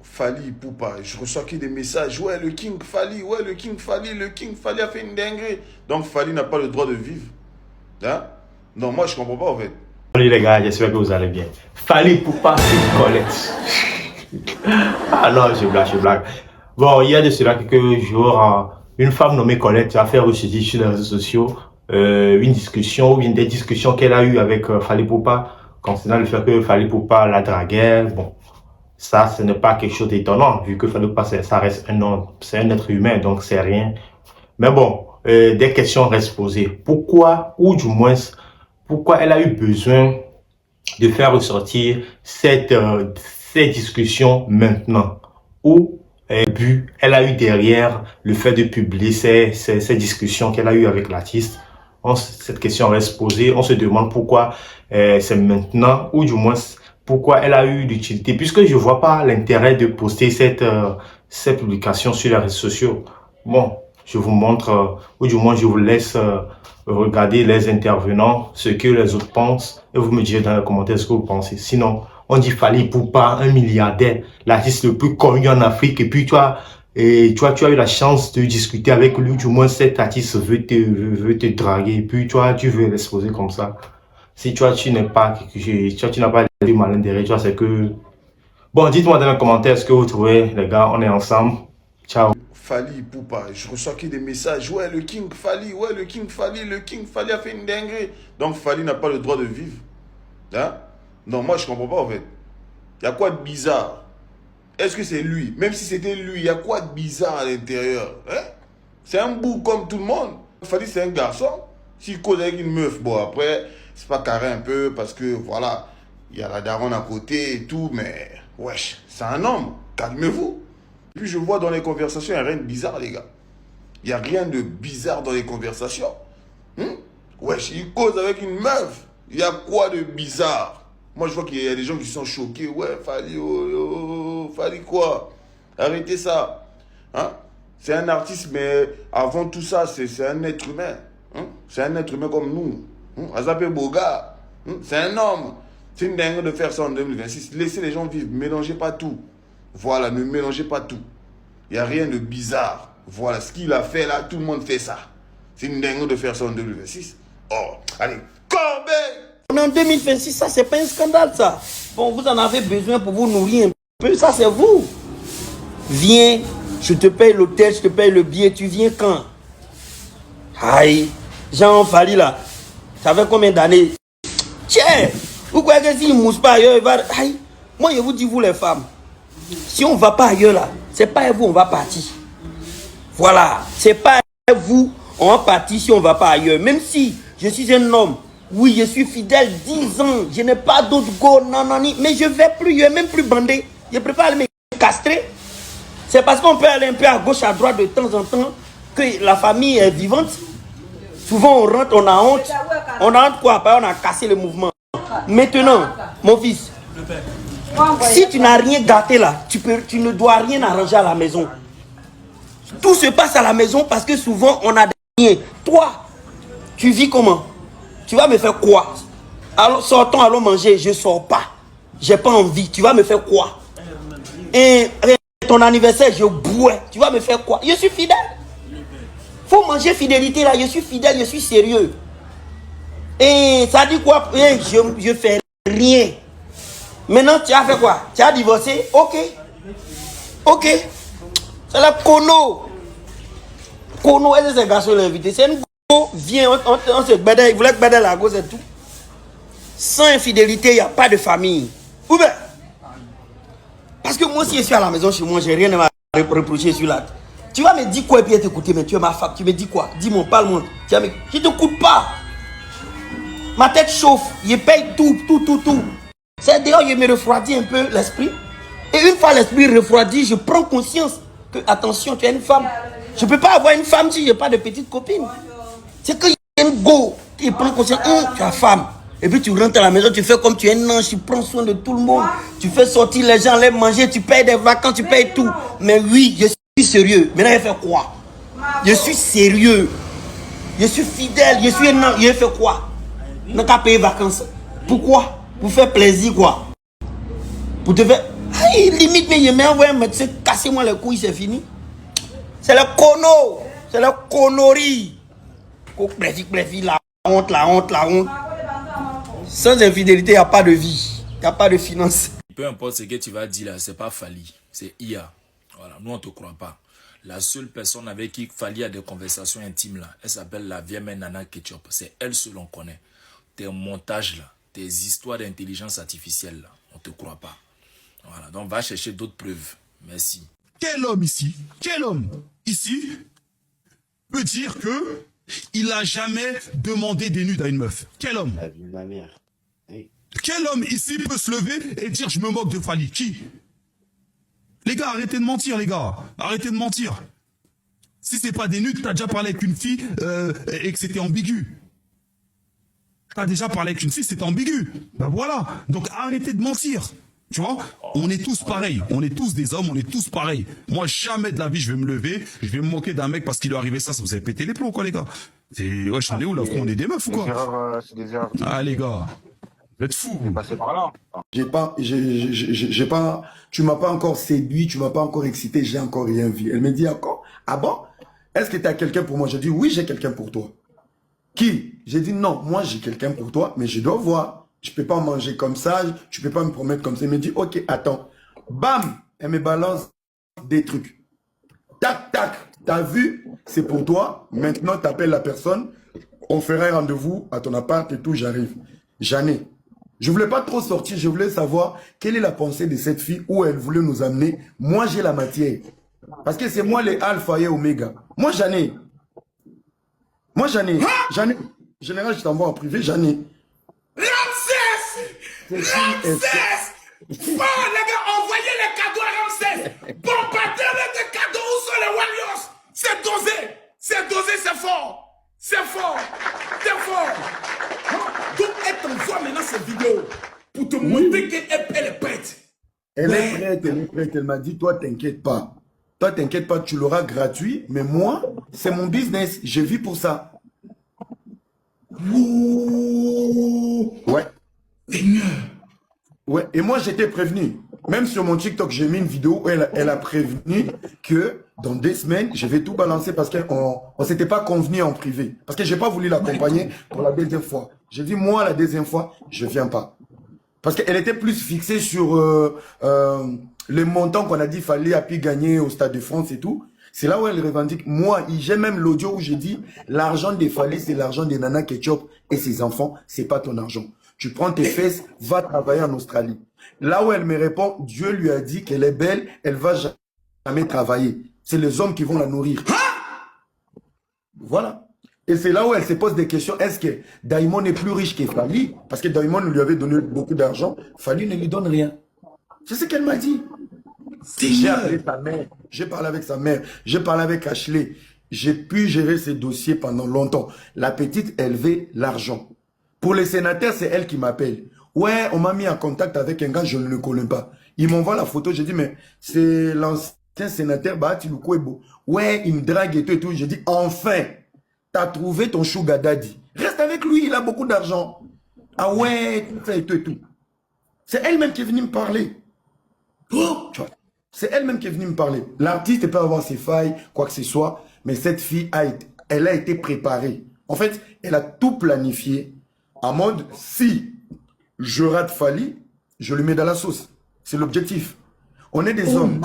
Fali Poupa, je reçois que des messages. Ouais, le King Fali, ouais, le King Fali a fait une dinguerie. Donc Fali n'a pas le droit de vivre. Hein? Non, moi je comprends pas en fait. Salut les gars, j'espère que vous allez bien. Fali Poupa sur Colette. Ah non, je blague. Bon, il y a de cela quelques jours, une femme nommée Colette a fait ressortir sur les réseaux sociaux une discussion ou bien des discussions qu'elle a eues avec Fali Poupa concernant le fait que Fali Poupa la draguait. Bon, ça, ce n'est pas quelque chose d'étonnant vu que Fali Poupa, ça reste un homme, c'est un être humain, donc c'est rien. Mais bon, des questions restent posées. Pourquoi, ou du moins, pourquoi elle a eu besoin de faire ressortir ces discussions maintenant? Ou elle a eu derrière le fait de publier ces discussions qu'elle a eues avec l'artiste? Cette question reste posée. On se demande pourquoi c'est maintenant, ou du moins pourquoi elle a eu l'utilité, puisque je vois pas l'intérêt de poster cette publication sur les réseaux sociaux. Bon, je vous montre, ou du moins je vous laisse regarder les intervenants, ce que les autres pensent, et vous me direz dans les commentaires ce que vous pensez. Sinon, on dit Fali Poupa, un milliardaire, l'artiste le plus connu en Afrique, et puis tu as eu la chance de discuter avec lui, du moins cet artiste veut te draguer, et puis tu veux l'exposer comme ça. Si tu n'as pas le malin derrière, c'est que... Bon, dites-moi dans les commentaires ce que vous trouvez, les gars, on est ensemble. Ciao. Fali Poupa, je reçois que des messages. Ouais, le King Fali a fait une dinguerie. Donc Fali n'a pas le droit de vivre. Hein? Non, moi je comprends pas en fait. Il y a quoi de bizarre? Est-ce que c'est lui? Même si c'était lui, il y a quoi de bizarre à l'intérieur? Hein? C'est un bout comme tout le monde. Fali c'est un garçon. S'il cause avec une meuf, bon après, c'est pas carré un peu parce que voilà, il y a la daronne à côté et tout, mais wesh, c'est un homme. Calmez-vous. Puis je vois dans les conversations, il n'y a rien de bizarre, les gars. Il n'y a rien de bizarre dans les conversations. Wesh, il cause avec une meuf. Il y a quoi de bizarre? Moi, je vois qu'il y a des gens qui sont choqués. Ouais, Fali, Fali quoi? Arrêtez ça. Hein? C'est un artiste, mais avant tout ça, c'est un être humain. Hein? C'est un être humain comme nous. Azapé Boga, c'est un homme. C'est une dingue de faire ça en 2026. Laissez les gens vivre. Mélangez pas tout. Voilà, ne mélangez pas tout. Il n'y a rien de bizarre. Voilà, ce qu'il a fait là, tout le monde fait ça. C'est une dingue de faire ça en 2026. Oh, allez, Corbeil! On est en 2026, ça c'est pas un scandale ça. Bon, vous en avez besoin pour vous nourrir un peu, ça c'est vous. Viens, je te paye l'hôtel, je te paye le billet, tu viens quand? Aïe, Jean Fali là, ça fait combien d'années? Tiens, vous croyez que s'il ne mousse pas ailleurs, il va... Aïe, moi je vous dis vous les femmes, si on ne va pas ailleurs là, c'est pas à vous on va partir. Voilà, c'est pas à vous on va partir si on ne va pas ailleurs. Même si je suis un homme, oui je suis fidèle 10 ans, je n'ai pas d'autre go, non, mais je ne vais plus, je ne vais même plus bander. Je préfère aller me castrer. C'est parce qu'on peut aller un peu à gauche, à droite de temps en temps que la famille est vivante. Souvent on rentre, on a honte. On a honte quoi? On a cassé le mouvement. Maintenant, mon fils, si tu n'as rien gâté là, tu ne dois rien arranger à la maison. Tout se passe à la maison parce que souvent on a des liens. Toi, tu vis comment? Tu vas me faire quoi? Alors, sortons, allons manger. Je ne sors pas. J'ai pas envie. Tu vas me faire quoi? Et ton anniversaire, je bois. Tu vas me faire quoi? Je suis fidèle. Faut manger fidélité là. Je suis fidèle, je suis sérieux. Et ça dit quoi? Je fais rien. Maintenant, tu as fait quoi? Tu as divorcé? Ok. C'est la Kono. Kono, est-ce que ces garçons l'ont invité? C'est une go. Viens, on se badaille. Il voulait que badaille la gauche et tout. Sans infidélité, il n'y a pas de famille. Ou bien, parce que moi, si je suis à la maison chez moi, j'ai rien à me reprocher sur là. Tu vas me dire quoi et puis t'écouter, mais tu es ma femme. Tu me dis quoi? Dis-moi, parle-moi. Je ne t'écoute pas. Ma tête chauffe. Je paye tout. C'est d'ailleurs, je me refroidis un peu l'esprit. Et une fois l'esprit refroidi, je prends conscience que, attention, tu es une femme. Je ne peux pas avoir une femme si je n'ai pas de petite copine. C'est qu'il y a une go qui prend conscience, tu es femme. Et puis tu rentres à la maison, tu fais comme tu es un ange, tu prends soin de tout le monde. Tu fais sortir les gens, les manger, tu payes des vacances, tu payes tout. Mais oui, je suis sérieux. Maintenant, je fais quoi? Je suis sérieux. Je suis fidèle, je suis un ange, je fais quoi? Je n'ai qu'à payer vacances. Pourquoi? Pour faire plaisir quoi? Pour te faire... Aïe, limite, mais je m'envoie un médecin, cassez-moi les couilles, c'est fini. C'est le cono. C'est le connerie. La honte, la honte, la honte. Sans infidélité, il n'y a pas de vie. Il n'y a pas de finance. Peu importe ce que tu vas dire là, c'est pas Fally, c'est IA. Voilà, nous on te croit pas. La seule personne avec qui Fally a des conversations intimes là, elle s'appelle la vieille mère Nana Ketchup. C'est elle seule on connaît. Tes montages là, tes histoires d'intelligence artificielle là, on te croit pas. Voilà, donc va chercher d'autres preuves. Merci. Quel homme ici, peut dire que il n'a jamais demandé des nudes à une meuf? Quel homme? La vie de ma mère. Oui. Quel homme ici peut se lever et dire je me moque de Fally? Qui? Les gars, arrêtez de mentir, les gars. Arrêtez de mentir. Si c'est pas des nudes, t'as déjà parlé avec une fille et que c'était ambigu. T'as déjà parlé avec une fille, c'était ambigu. Ben voilà. Donc arrêtez de mentir. Tu vois, on est tous pareils. On est tous des hommes, on est tous pareils. Moi, jamais de la vie, je vais me lever, je vais me moquer d'un mec parce qu'il est arrivé ça. Vous avez pété les plombs, quoi, les gars. Ouais, j'en ai où, là? On est des meufs ou quoi? C'est des erreurs. Ah, les gars. Vous êtes fous. Passé par là. J'ai pas, tu m'as pas encore séduit, tu m'as pas encore excité, j'ai encore rien vu. Elle me dit encore, ah bon? Est-ce que tu as quelqu'un pour moi? Je dis, oui, j'ai quelqu'un pour toi. Qui? J'ai dit, non, moi j'ai quelqu'un pour toi, mais je dois voir. Je peux pas manger comme ça, tu peux pas me promettre comme ça. Elle me dit, ok, attends. Bam! Elle me balance des trucs. Tac, tac. T'as vu? C'est pour toi. Maintenant, t'appelles la personne. On fera un rendez-vous à ton appart et tout, j'arrive. J'en ai. Je voulais pas trop sortir, je voulais savoir quelle est la pensée de cette fille, où elle voulait nous amener. Moi, j'ai la matière. Parce que c'est moi les alpha et oméga. Moi, j'en ai. Moi, j'en ai. J'en ai. Général, je t'envoie en privé, j'en ai. Ramsès! Oh, les gars, envoyez les cadeaux à Ramsès! Bombardez-le de cadeaux, où sont les Warriors? C'est dosé! C'est dosé, c'est fort! C'est fort! C'est fort! Donc, elle t'envoie maintenant cette vidéo pour te montrer qu'elle est prête. Elle est prête, elle est prête. Elle m'a dit, toi, t'inquiète pas. Toi, t'inquiète pas, tu l'auras gratuit. Mais moi, c'est mon business. Je vis pour ça. Ouais. Ouais. Et moi, j'étais prévenu. Même sur mon TikTok, j'ai mis une vidéo où elle a prévenu que dans 2 semaines, je vais tout balancer parce qu'on ne s'était pas convenu en privé. Parce que je n'ai pas voulu l'accompagner pour la deuxième fois. J'ai dit, moi, la deuxième fois, je ne viens pas. Parce qu'elle était plus fixée sur les montants qu'on a dit fallait à pu gagner au Stade de France et tout. C'est là où elle revendique. Moi, j'ai même l'audio où j'ai dit, l'argent des Fally, c'est l'argent des Nana Ketchup et ses enfants, c'est pas ton argent. Tu prends tes fesses, va travailler en Australie. Là où elle me répond, Dieu lui a dit qu'elle est belle, elle va jamais travailler. C'est les hommes qui vont la nourrir. Voilà. Et c'est là où elle se pose des questions. Est-ce que Daimon est plus riche que Fally? Parce que Daimon lui avait donné beaucoup d'argent. Fally ne lui donne rien. C'est ce qu'elle m'a dit. J'ai appelé sa mère. J'ai parlé avec sa mère. J'ai parlé avec Ashley. J'ai pu gérer ces dossiers pendant longtemps. La petite, elle veut l'argent. Pour les sénateurs, c'est elle qui m'appelle. Ouais, on m'a mis en contact avec un gars, je ne le connais pas. Il m'envoie la photo, j'ai dit, mais c'est l'ancien sénateur Bahati Lukwebo. Ouais, il me drague et tout et tout. J'ai dit, enfin, t'as trouvé ton sugar daddy. Reste avec lui, il a beaucoup d'argent. Ah ouais, tout ça et tout et tout. C'est elle-même qui est venue me parler. Oh, c'est elle-même qui est venue me parler. L'artiste peut avoir ses failles, quoi que ce soit, mais cette fille, elle a été préparée. En fait, elle a tout planifié en mode, si je rate Fally, je le mets dans la sauce. C'est l'objectif. On est des hommes.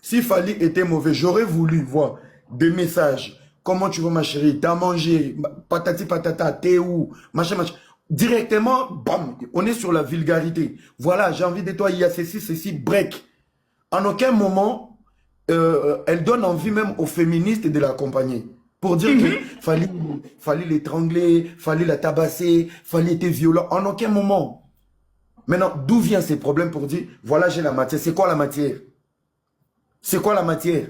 Si Fally était mauvais, j'aurais voulu voir des messages. Comment tu vas, ma chérie? T'as mangé? Patati patata, t'es où? Machin, machin. Directement, bam, on est sur la vulgarité. Voilà, j'ai envie de toi, il y a ceci, break. En aucun moment, elle donne envie même aux féministes de l'accompagner. Pour dire que fallait l'étrangler, fallait la tabasser, fallait être violent. En aucun moment. Maintenant, d'où viennent ces problèmes pour dire, voilà, j'ai la matière. C'est quoi la matière? C'est quoi la matière?